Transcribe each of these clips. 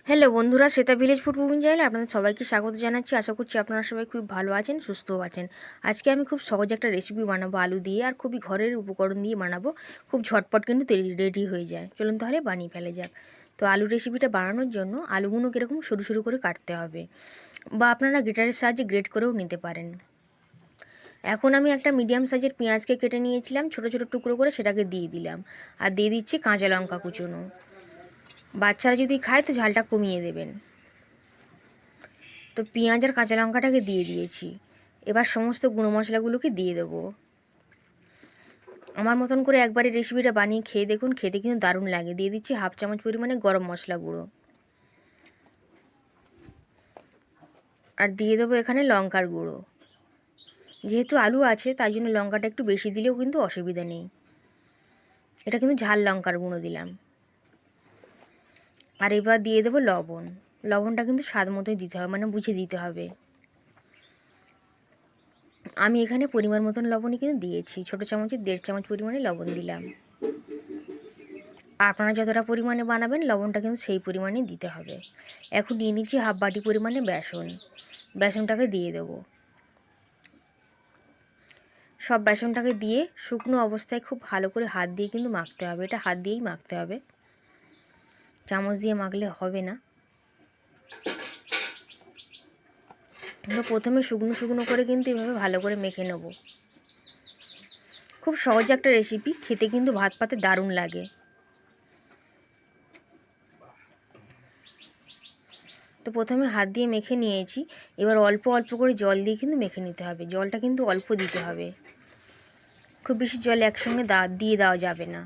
Hello বন্ধুরা, Shweta village food cooking চ্যানেলে আপনাদের সবাইকে স্বাগত জানাচ্ছি। আশা করছি আপনারা সবাই খুব ভালো আছেন, সুস্থও আছেন। আজকে আমি খুব সহজ একটা রেসিপি বানাবো আলু দিয়ে, আর খুবই ঘরের উপকরণ দিয়ে বানাবো। খুব ঝটপট কিন্তু রেডি হয়ে যায়। চলুন তাহলে বানিয়ে ফেলে যাক। তো আলু রেসিপিটা বানানোর জন্য আলুগুলো কীরকম সরু সরু করে কাটতে হবে, বা আপনারা গ্রেটারের সাহায্যে গ্রেট করেও নিতে পারেন। এখন আমি একটা মিডিয়াম সাইজের পেঁয়াজকে কেটে নিয়েছিলাম ছোটো ছোটো টুকরো করে, সেটাকে দিয়ে দিলাম। আর দিয়ে দিচ্ছি কাঁচা লঙ্কা কুচোনো। বাচ্চারা যদি খায় তো ঝালটা কমিয়ে দেবেন। তো পেঁয়াজ আর কাঁচা লঙ্কাটাকে দিয়ে দিয়েছি। এবার সমস্ত গুঁড়ো মশলাগুলোকে দিয়ে দেবো। আমার মতন করে একবারে রেসিপিটা বানিয়ে খেয়ে দেখুন, খেতে কিন্তু দারুণ লাগে। দিয়ে দিচ্ছি হাফ চামচ পরিমাণে গরম মশলা গুঁড়ো, আর দিয়ে দেবো এখানে লঙ্কার গুঁড়ো। যেহেতু আলু আছে তাই জন্য লঙ্কাটা একটু বেশি দিলেও কিন্তু অসুবিধা নেই। এটা কিন্তু ঝাল লঙ্কার গুঁড়ো দিলাম। আর এবার দিয়ে দেবো লবণ। লবণটা কিন্তু স্বাদ মতোই দিতে হবে, মানে বুঝে দিতে হবে। আমি এখানে পরিমাণ মতন লবণই কিন্তু দিয়েছি, ছোটো চামচের 1.5 চামচ পরিমাণে লবণ দিলাম। আপনারা যতটা পরিমাণে বানাবেন লবণটা কিন্তু সেই পরিমাণেই দিতে হবে। এখন নিয়ে নিচ্ছি হাফ বাটি পরিমাণে বেসন। বেসনটাকে দিয়ে দেব। সব বেসনটাকে দিয়ে শুকনো অবস্থায় খুব ভালো করে হাত দিয়ে কিন্তু মাখতে হবে। এটা হাত দিয়েই মাখতে হবে, চামচ দিয়ে মাখলে হবে না। তো প্রথমে শুকনো শুকনো করে কিন্তু এভাবে ভালো করে মেখে নেব। খুব সহজ একটা রেসিপি, খেতে কিন্তু ভাত পাতে দারুণ লাগে। তো প্রথমে হাত দিয়ে মেখে নিয়েছি। এবার অল্প অল্প করে জল দিয়ে কিন্তু মেখে নিতে হবে। জলটা কিন্তু অল্প দিতে হবে, খুব বেশি জল একসঙ্গে দিয়ে দেওয়া যাবে না।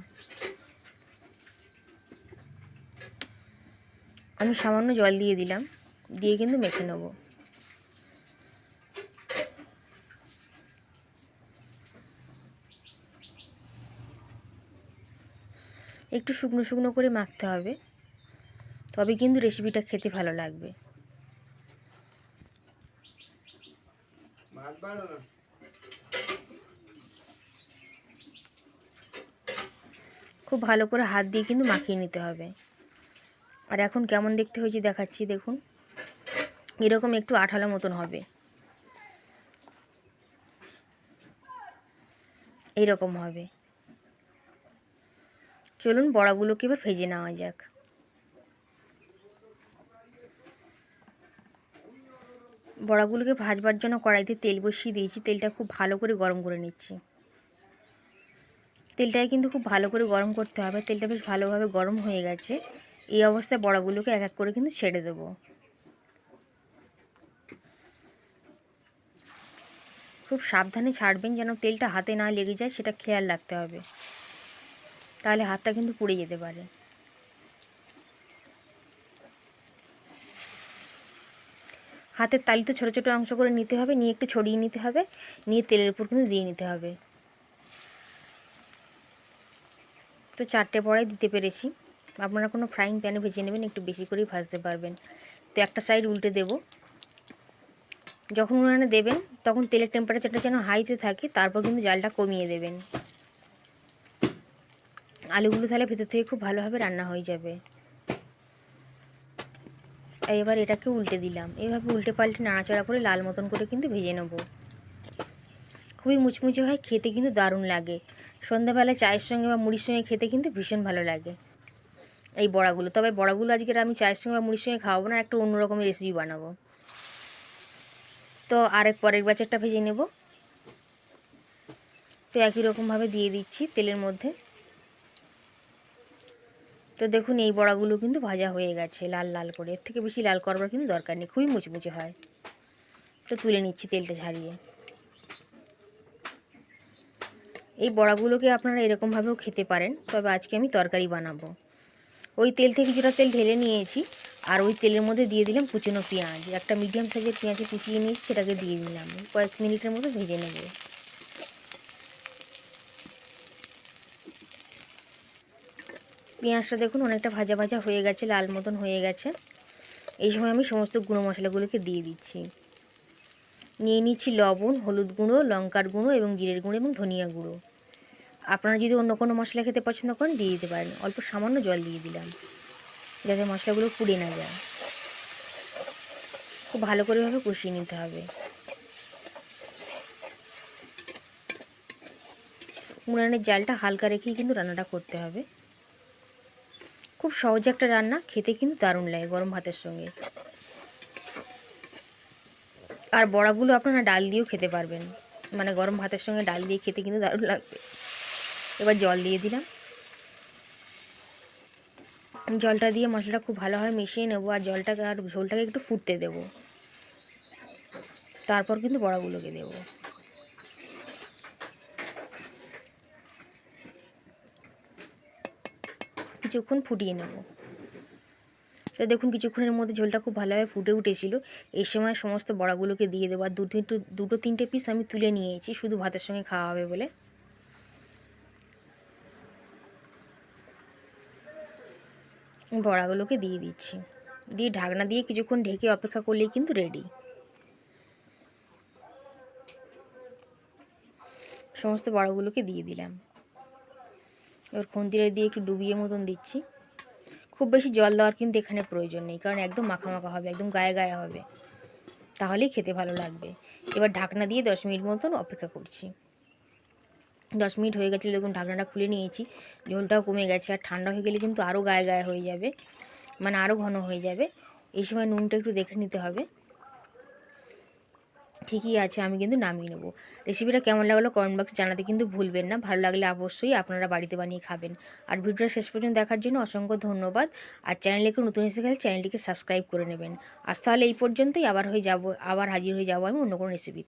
আমি সামান্য জল দিয়ে দিলাম, দিয়ে কিন্তু মেখে নেব। একটু শুকনো শুকনো করে মাখতে হবে, তবে কিন্তু রেসিপিটা খেতে ভালো লাগবে। খুব ভালো করে হাত দিয়ে কিন্তু মাখিয়ে নিতে হবে। আর এখন কেমন দেখতে হয়েছে দেখাচ্ছি, দেখুন এরকম একটু আঠালো মতন হবে, এইরকম হবে। চলুন বড়াগুলোকে এবার ভেজে নেওয়া যাক। বড়াগুলোকে ভাজবার জন্য কড়াইতে তেল বসিয়ে দিয়েছি। তেলটা খুব ভালো করে গরম করে নিচ্ছি। তেলটাকে কিন্তু খুব ভালো করে গরম করতে হবে। তেলটা বেশ ভালোভাবে গরম হয়ে গেছে। এই অবস্থায় বড়াগুলোকে এক এক করে কিন্তু ছেড়ে দেবো। খুব সাবধানে ছাড়বেন, যেন তেলটা হাতে না লেগে যায়, সেটা খেয়াল রাখতে হবে, তাহলে হাতটা কিন্তু পুড়ে যেতে পারে। হাতের তালুতে ছোটো ছোটো অংশ করে নিতে হবে, নিয়ে একটু ছড়িয়ে নিতে হবে, নিয়ে তেলের উপর কিন্তু দিয়ে নিতে হবে। তো 4টে বড়াই দিতে পেরেছি। আপনারা কোনো ফ্রাইং প্যানে ভেজে নেবেন, একটু বেশি করেই ভাজতে পারবেন। তো একটা সাইড উল্টে দেব। যখন উনানে দেবেন তখন তেলের টেম্পারেচারটা যেন হাইতে থাকে, তারপর কিন্তু জালটা কমিয়ে দেবেন। আলুগুলো তাহলে ভেতর থেকে খুব ভালোভাবে রান্না হয়ে যাবে। এবার এটাকে উল্টে দিলাম। এইভাবে উল্টে পাল্টে নাড়াচাড়া করে লাল মতন করে কিন্তু ভেজে নেব। খুবই মুচমুচে হয়, খেতে কিন্তু দারুণ লাগে। সন্ধ্যাবেলায় চায়ের সঙ্গে বা মুড়ির সঙ্গে খেতে কিন্তু ভীষণ ভালো লাগে এই বড়াগুলো। তবে বড়াগুলো আজকে আমি চায়ের সঙ্গে বা মুড়ির সঙ্গে খাওয়াবো না, একটা অন্য রকমের রেসিপি বানাবো। তো পরের ব্যাচেরটা ভেজে নেব। তো একই রকমভাবে দিয়ে দিচ্ছি তেলের মধ্যে। তো দেখুন এই বড়াগুলো কিন্তু ভাজা হয়ে গেছে লাল লাল করে। এর থেকে বেশি লাল করবার কিন্তু দরকার নেই, খুবই মুচমুচে হয়। তো তুলে নিচ্ছি তেলটা ঝারিয়ে। এই বড়াগুলোকে আপনারা এরকমভাবেও খেতে পারেন, তবে আজকে আমি তরকারি বানাবো। ওই তেল থেকে কিছুটা তেল ঢেলে নিয়েছি, আর ওই তেলের মধ্যে দিয়ে দিলাম কুচনো পেঁয়াজ। একটা মিডিয়াম সাইজের পেঁয়াজে কুচিয়ে নিয়েছি, সেটাকে দিয়ে দিলাম। কয়েক মিনিটের মতো ভেজে নেব। পেঁয়াজটা দেখুন অনেকটা ভাজা ভাজা হয়ে গেছে, লাল মতন হয়ে গেছে। এই সময় আমি সমস্ত গুঁড়ো মশলাগুলোকে দিয়ে দিচ্ছি। নিয়ে নিচ্ছি লবণ, হলুদ গুঁড়ো, লঙ্কার গুঁড়ো এবং জিরের গুঁড়ো এবং ধনিয়া গুঁড়ো। আপনারা যদি অন্য কোনো মশলা খেতে পছন্দ করেন দিয়ে দিতে পারেন। অল্প সামান্য জল দিয়ে দিলাম। যাতে মশলাগুলো পুড়ে না যায়। খুব ভালো করে ভাবে কষিয়ে নিতে হবে। উনানের জালটা হালকা রেখেই কিন্তু রান্নাটা করতে হবে। খুব সহজ একটা রান্না, খেতে কিন্তু দারুণ লাগে গরম ভাতের সঙ্গে। আর বড়াগুলো আপনারা ডাল দিয়েও খেতে পারবেন, মানে গরম ভাতের সঙ্গে ডাল দিয়ে খেতে কিন্তু দারুণ লাগবে। এবার জল দিয়ে দিলাম। জলটা দিয়ে মশলাটা খুব ভালোভাবে মিশিয়ে নেবো, আর জলটাকে আর ঝোলটাকে একটু ফুটতে দেবো। তারপর কিন্তু বড়াগুলোকে দেবো। কিছুক্ষণ ফুটিয়ে নেব। তো দেখুন কিছুক্ষণের মধ্যে ঝোলটা খুব ভালোভাবে ফুটে উঠেছিল। এই সময় সমস্ত বড়াগুলোকে দিয়ে দেবো। আর দুটো তিনটে পিস আমি তুলে নিয়েছি শুধু ভাতের সঙ্গে খাওয়া হবে বলে। বড়াগুলোকে দিয়ে দিচ্ছি, দিয়ে ঢাকনা দিয়ে কিছুক্ষণ ঢেকে অপেক্ষা করলেই কিন্তু রেডি। সমস্ত বড়াগুলোকে দিয়ে দিলাম। এবার খুন্তিটা দিয়ে একটু ডুবিয়ে মতন দিচ্ছি। খুব বেশি জল দেওয়ার কিন্তু এখানে প্রয়োজন নেই, কারণ একদম মাখা মাখা হবে, একদম গায়ে গায়ে হবে, তাহলেই খেতে ভালো লাগবে। এবার ঢাকনা দিয়ে 10 মিনিট মতন অপেক্ষা করছি। 10 মিনিট হয়ে গেছিলো, দেখুন ঢাকনাটা খুলে নিয়েছি। ঝোলটাও কমে গেছে, আর ঠান্ডা হয়ে গেলে কিন্তু আরও গায়ে গায়ে হয়ে যাবে, মানে আরও ঘন হয়ে যাবে। এই সময় নুনটা একটু দেখে নিতে হবে। ঠিকই আছে, আমি কিন্তু নামিয়ে নেবো। রেসিপিটা কেমন লাগলো কমেন্ট বক্সে জানাতে কিন্তু ভুলবেন না। ভালো লাগলে অবশ্যই আপনারা বাড়িতে বানিয়ে খাবেন। আর ভিডিওটা শেষ পর্যন্ত দেখার জন্য অসংখ্য ধন্যবাদ। আর চ্যানেলকে নতুন এসে গেলে চ্যানেলটিকে সাবস্ক্রাইব করে নেবেন। আজ তাহলে এই পর্যন্তই। আবার হাজির হয়ে যাবো আমি অন্য কোনো রেসিপি।